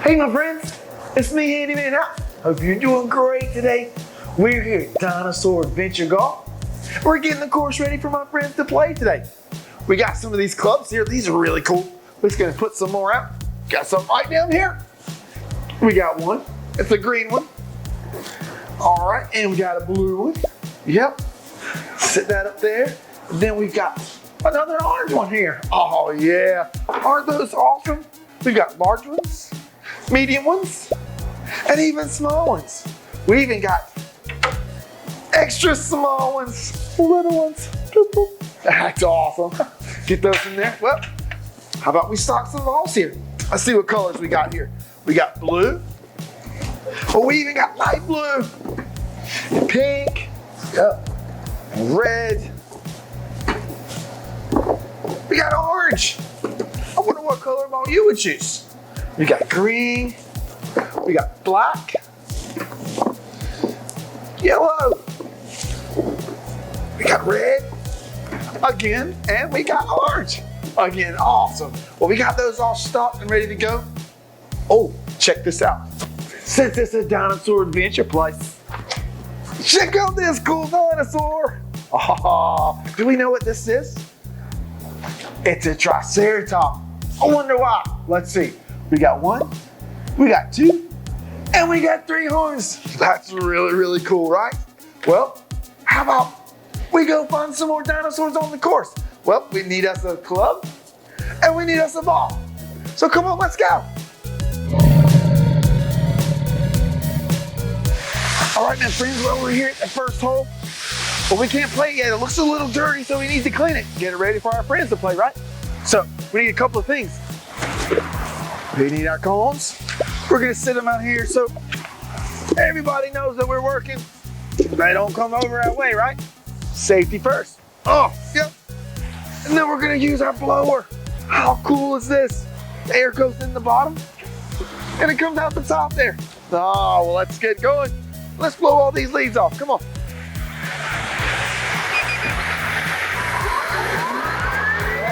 Hey my friends, it's me Handyman Hal. Hope you're doing great today. We're here at Dinosaur Adventure Golf. We're getting the course ready for my friends to play today. We got some of these clubs here. These are really cool. We're just gonna put some more out. Got some right down here. We got one. It's a green one. All right, and we got a blue one. Yep. Sit that up there. And then we've got another orange one here. Oh yeah. Aren't those awesome? We've got large ones, medium ones, and even small ones. We even got extra small ones, little ones. That's awesome. Get those in there. Well, how about we stock some balls here? Let's see what colors we got here. We got blue. Oh, we even got light blue, and pink, yep, and red. We got orange. I wonder what color ball you would choose. We got green. We got black, yellow. We got red again, and we got orange again. Awesome. Well, we got those all stocked and ready to go. Oh, check this out. Since it's a dinosaur adventure place, check out this cool dinosaur. Oh, do we know what this is? It's a triceratops. I wonder why. Let's see. We got one, we got two, and we got three horns. That's really, really cool, right? Well, how about we go find some more dinosaurs on the course? Well, we need us a club and we need us a ball. So come on, let's go. All right, my friends, well, we're here at the first hole. Well, we can't play it yet. It looks a little dirty, so we need to clean it. Get it ready for our friends to play, right? So we need a couple of things. We need our cones. We're gonna sit them out here so everybody knows that we're working. They don't come over our way, right? Safety first. Oh, yep. And then we're gonna use our blower. How cool is this? The air goes in the bottom and it comes out the top there. Oh, well, let's get going. Let's blow all these leaves off. Come on.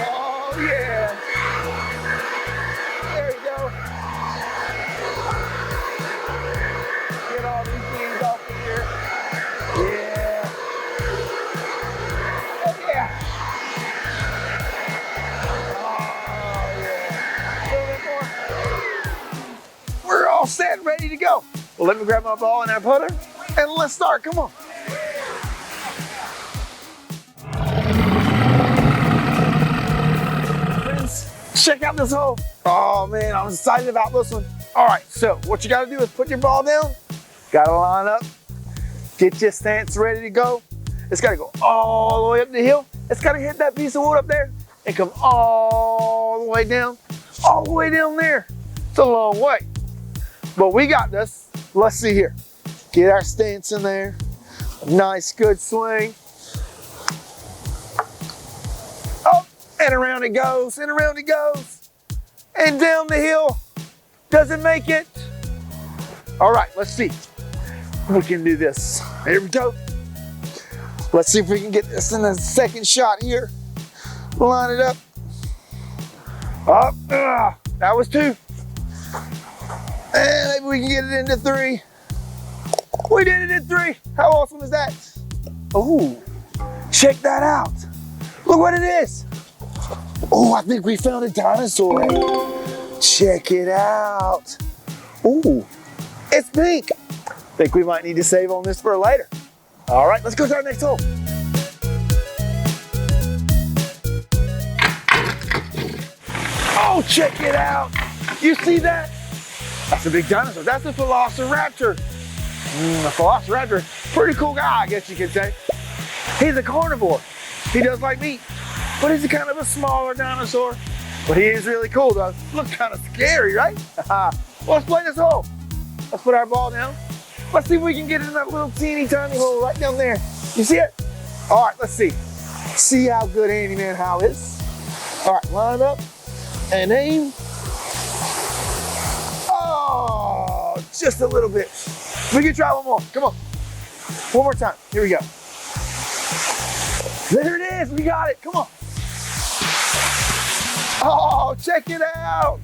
Oh, yeah. There you go. Get all these leaves off of here. Yeah. Oh, yeah. Oh, yeah. A little bit more. We're all set and ready to go. Well, let me grab my ball and our putter, and let's start. Come on. Friends, check out this hole. Oh man, I'm excited about this one. All right, so what you gotta do is put your ball down, gotta line up, get your stance ready to go. It's gotta go all the way up the hill. It's gotta hit that piece of wood up there and come all the way down there. It's a long way, but we got this. Let's see here. Get our stance in there. Nice, good swing. Oh, and around it goes, and around it goes. And down the hill. Doesn't make it. All right, let's see. We can do this. Here we go. Let's see if we can get this in the second shot here. Line it up. Up. That was two. And maybe we can get it into three. We did it in three. How awesome is that? Oh, check that out. Look what it is. Oh, I think we found a dinosaur. Check it out. Oh, it's pink. Think we might need to save on this for later. All right, let's go to our next hole. Oh, check it out. You see that? That's a big dinosaur. That's a velociraptor. A velociraptor, pretty cool guy, I guess you could say. He's a carnivore. He does like meat, but he's kind of a smaller dinosaur. But he is really cool though. Looks kind of scary, right? Well, let's play this hole. Let's put our ball down. Let's see if we can get in that little teeny tiny hole right down there. You see it? All right, let's see. See how good Handyman Hal is. All right, line up and aim. Oh, just a little bit. We can try one more. Come on. One more time. Here we go. There it is. We got it. Come on. Oh, check it out.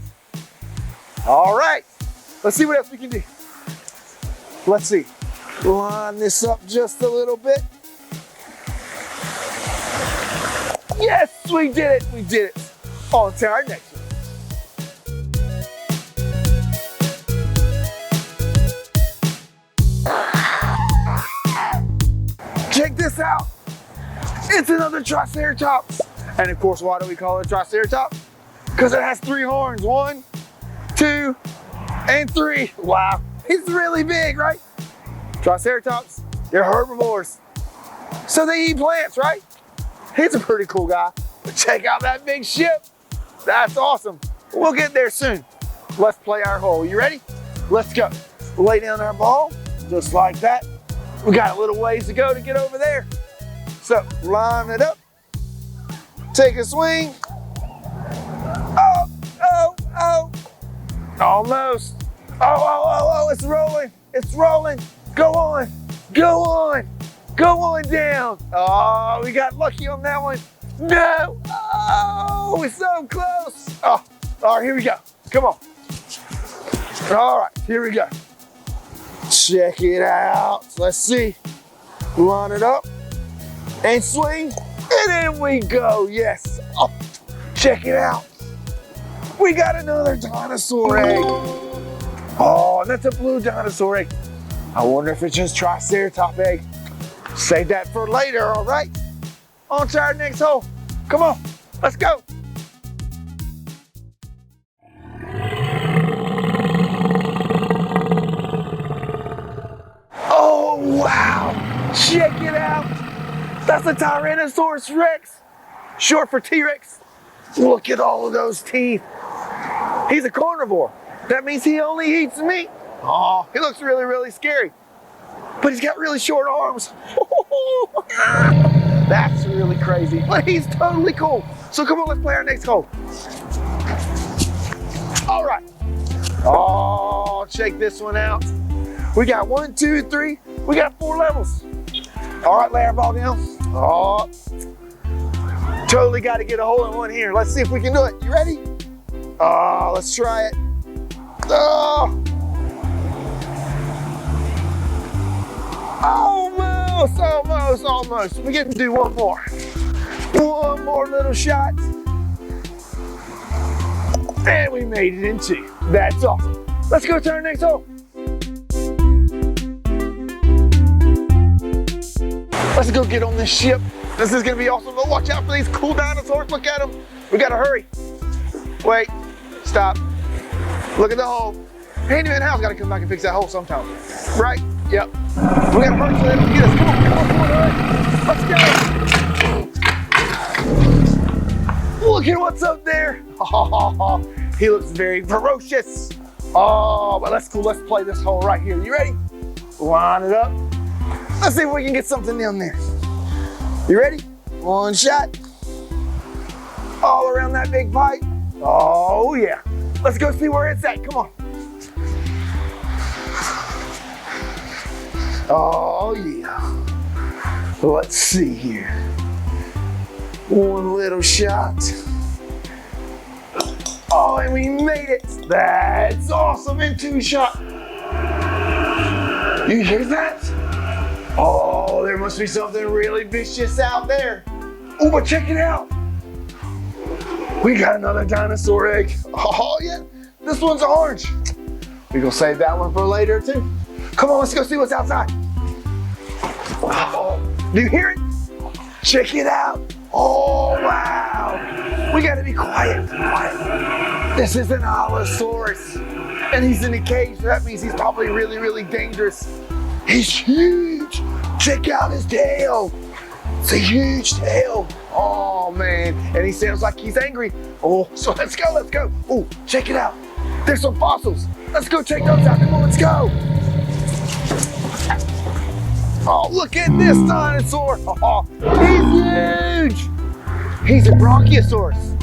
All right. Let's see what else we can do. Let's see. Line this up just a little bit. Yes, we did it. We did it. On to our next one. Check this out. It's another Triceratops. And of course, why do we call it a Triceratops? Because it has 3 horns. 1, 2, and 3. Wow, it's really big, right? Triceratops, they're herbivores. So they eat plants, right? He's a pretty cool guy. But check out that big ship. That's awesome. We'll get there soon. Let's play our hole. You ready? Let's go. Lay down our ball, just like that. We got a little ways to go to get over there. So line it up. Take a swing. Oh, oh, oh. Almost. Oh, it's rolling. It's rolling. Go on. Go on. Go on down. Oh, we got lucky on that one. No. Oh, we're so close. Oh, all right, here we go. Come on. All right, here we go. Check it out. Let's see. Line it up and swing. And in we go. Yes. Oh, check it out. We got another dinosaur egg. Oh, and that's a blue dinosaur egg. I wonder if it's just Triceratops egg. Save that for later, all right? On to our next hole. Come on, let's go. Oh, wow. Check it out. That's a Tyrannosaurus Rex, short for T-Rex. Look at all of those teeth. He's a carnivore. That means he only eats meat. Oh, he looks really, really scary. But he's got really short arms. That's really crazy. But he's totally cool. So come on, let's play our next hole. All right. Oh, check this one out. We got 1, 2, 3. We got 4 levels. All right, lay our ball down. Oh, totally got to get a hole in one here. Let's see if we can do it. You ready? Oh, let's try it. Oh. Almost. We get to do one more. One more little shot. And we made it in 2. That's awesome. Let's go to our next hole. Let's go get on this ship. This is gonna be awesome. But watch out for these cool dinosaurs. Look at them. We gotta hurry. Wait, stop. Look at the hole. Handyman Hal's gotta come back and fix that hole sometime. Right? Yep. We gotta hurry so they don't get us. Come on, hurry. Let's go. Look at what's up there. Oh, he looks very ferocious. Oh, but that's cool. Let's play this hole right here. You ready? Line it up. Let's see if we can get something down there. You ready? One shot. All around that big pipe. Oh, yeah. Let's go see where it's at. Come on. Oh, yeah. Let's see here. One little shot. Oh, and we made it. That's awesome. And 2 shots. You hear that? Oh, there must be something really vicious out there. Oh, but check it out. We got another dinosaur egg. Oh, yeah. This one's orange. We gonna save that one for later, too. Come on, let's go see what's outside. Oh, do you hear it? Check it out. Oh, wow. We gotta be quiet. This is an Allosaurus. And he's in a cage, so that means he's probably really, really dangerous. He's huge. Check out his tail. It's a huge tail. Oh, man. And he sounds like he's angry. Oh, so let's go. Oh, check it out. There's some fossils. Let's go check those out. Come on, let's go. Oh, look at this dinosaur. Oh, he's huge. He's a Brachiosaurus.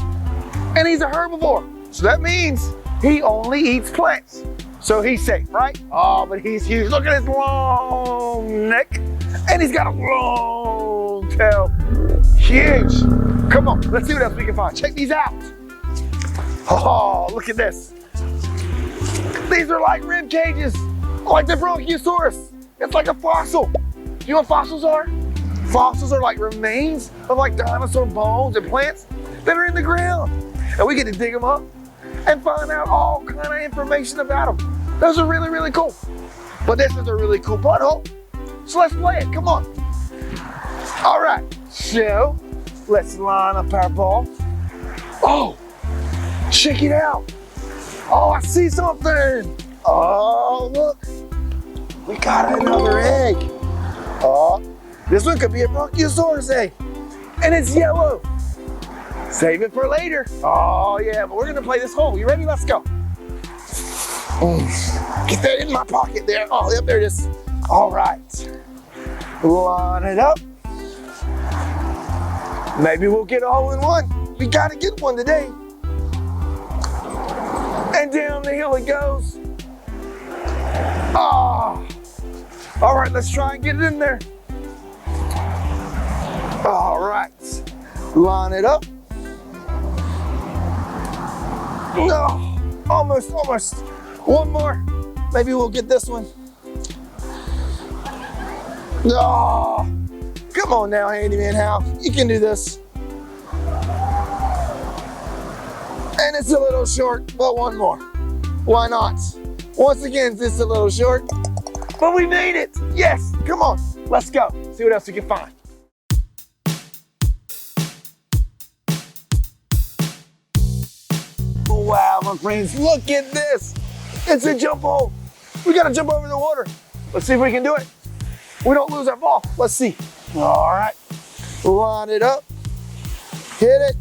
And he's a herbivore. So that means he only eats plants. So he's safe, right? Oh, but he's huge. Look at his long neck. And he's got a long tail. Huge. Come on, let's see what else we can find. Check these out. Oh, look at this. These are like rib cages, like the Brachiosaurus. It's like a fossil. Do you know what fossils are? Fossils are like remains of like dinosaur bones and plants that are in the ground. And we get to dig them up and find out all kind of information about them. Those are really, really cool. But this is a really cool butthole. So let's play it, come on. All right, so let's line up our ball. Oh, check it out. Oh, I see something. Oh, look. We got another egg. Oh, this one could be a Brachiosaurus egg. And it's yellow. Save it for later. Oh yeah, but we're gonna play this hole. You ready? Let's go. Get that in my pocket there. Oh, yep, there it is. All right. Line it up. Maybe we'll get a hole in one. We gotta get one today. And down the hill it goes. Oh. All right, let's try and get it in there. All right, line it up. No, almost. One more. Maybe we'll get this one. No, come on now, Handyman Hal. You can do this. And it's a little short, but one more. Why not? Once again, it's a little short, but we made it. Yes, come on, let's go. See what else we can find. Wow, my friends, look at this. It's a jump hole. We gotta jump over the water. Let's see if we can do it. We don't lose our ball. Let's see. All right, line it up, hit it.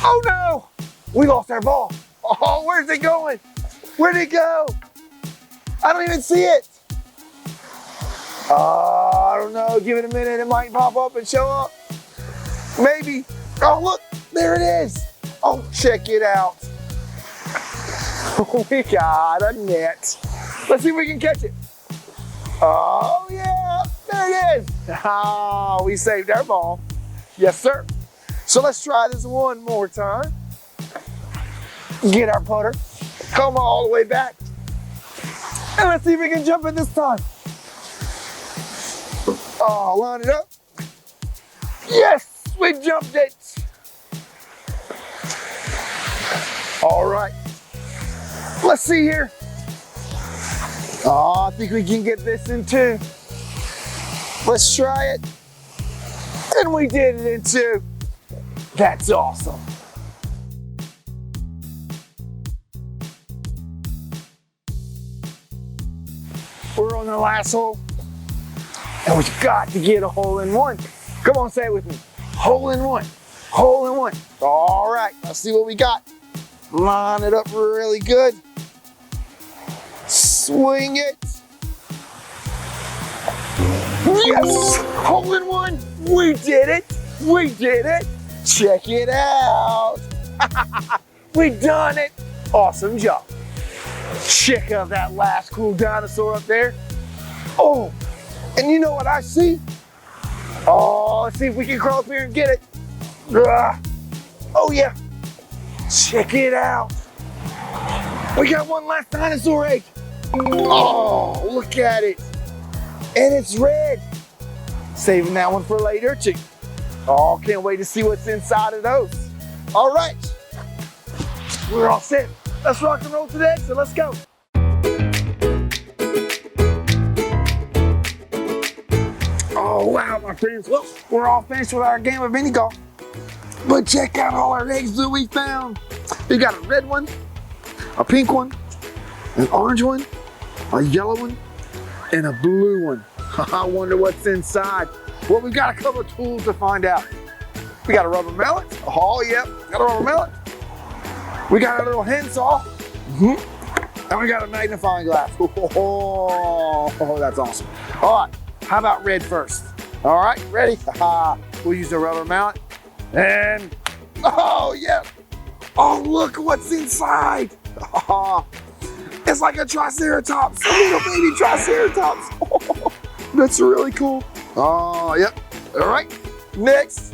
Oh no, we lost our ball. Oh, where's it going? Where'd it go? I don't even see it. I don't know, give it a minute, it might pop up and show up. Maybe. Oh look, there it is. Oh, check it out. We got a net. Let's see if we can catch it. Oh yeah, there it is. Oh, we saved our ball. Yes, sir. So let's try this one more time. Get our putter, come all the way back. And let's see if we can jump it this time. Oh, line it up. Yes, we jumped it. All right, let's see here. Oh, I think we can get this in two. Let's try it. And we did it in two. That's awesome. We're on the last hole. And we've got to get a hole in one. Come on, say it with me. Hole in one, hole in one. All right, let's see what we got. Line it up really good. Swing it. Yes, hole in one. We did it. We did it. Check it out. We done it. Awesome job. Check out that last cool dinosaur up there. Oh, and you know what I see? Oh, let's see if we can crawl up here and get it. Oh yeah. Check it out. We got one last dinosaur egg. Oh, look at it. And it's red. Saving that one for later too. Oh, can't wait to see what's inside of those. All right, we're all set. Let's rock and roll today, so let's go. Oh wow, my friends, well, we're all finished with our game of mini golf. But check out all our eggs that we found. We got a red one, a pink one, an orange one, a yellow one, and a blue one. I wonder what's inside. Well, we've got a couple of tools to find out. We got a rubber mallet. Oh, yep, got a rubber mallet. We got a little hand saw. And we got a magnifying glass. Oh, that's awesome. All right, how about red first? All right, ready? We'll use the rubber mallet. And, oh, yeah. Oh, look what's inside. It's like a triceratops, a little baby triceratops. Oh, that's really cool. Oh, yep. All right, next,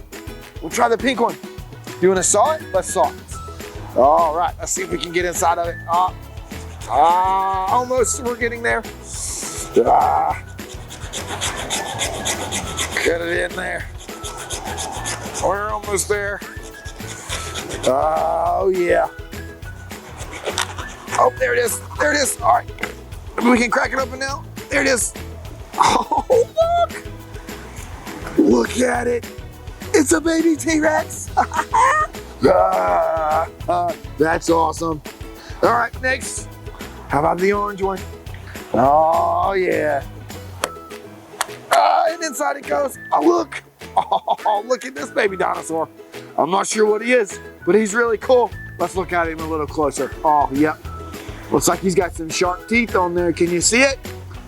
we'll try the pink one. You want to saw it? Let's saw it. All right, let's see if we can get inside of it. Almost, we're getting there. Get it in there. We're almost there. Oh, yeah. Oh, there it is. There it is. All right. We can crack it open now. There it is. Oh, look. Look at it. It's a baby T-Rex. That's awesome. All right, next. How about the orange one? Oh, yeah. And inside it goes. Oh, look. Oh, look at this baby dinosaur. I'm not sure what he is, but he's really cool. Let's look at him a little closer. Oh, yep. Looks like he's got some sharp teeth on there. Can you see it?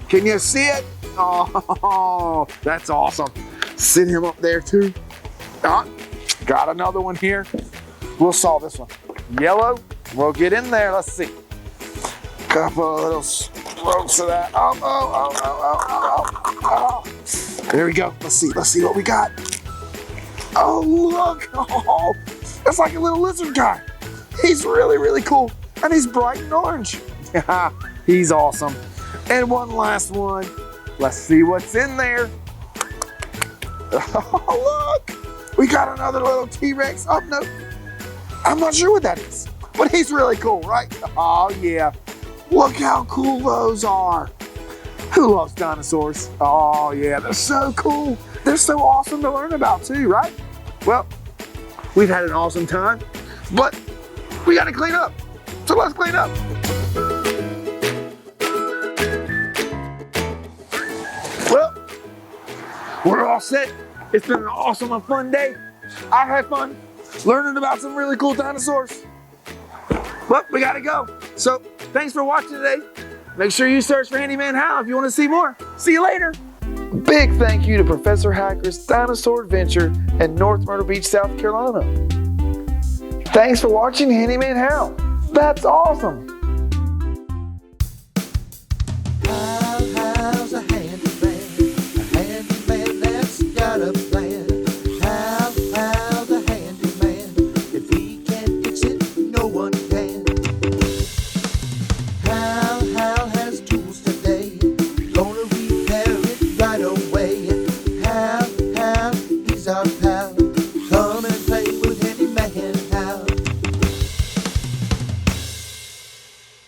Can you see it? Oh, that's awesome. Sit him up there too. Got another one here. We'll solve this one. Yellow, we'll get in there. Let's see. Couple of little strokes of that. Oh. There we go. Let's see what we got. Oh, look. Oh, that's like a little lizard guy. He's really, really cool. And he's bright and orange. Yeah, he's awesome. And one last one. Let's see what's in there. Oh, look. We got another little T-Rex. Oh, no. I'm not sure what that is. But he's really cool, right? Oh, yeah. Look how cool those are. Who loves dinosaurs? Oh, yeah. They're so cool. They're so awesome to learn about, too, right? Well, we've had an awesome time. But we got to clean up. So let's clean up. Well, we're all set. It's been an awesome and fun day. I had fun learning about some really cool dinosaurs. But we gotta go. So thanks for watching today. Make sure you search for Handyman Hal if you want to see more. See you later. Big thank you to Professor Hacker's Dinosaur Adventure in North Myrtle Beach, South Carolina. Thanks for watching Handyman Hal. That's awesome. Hal's a handyman that's got a plan.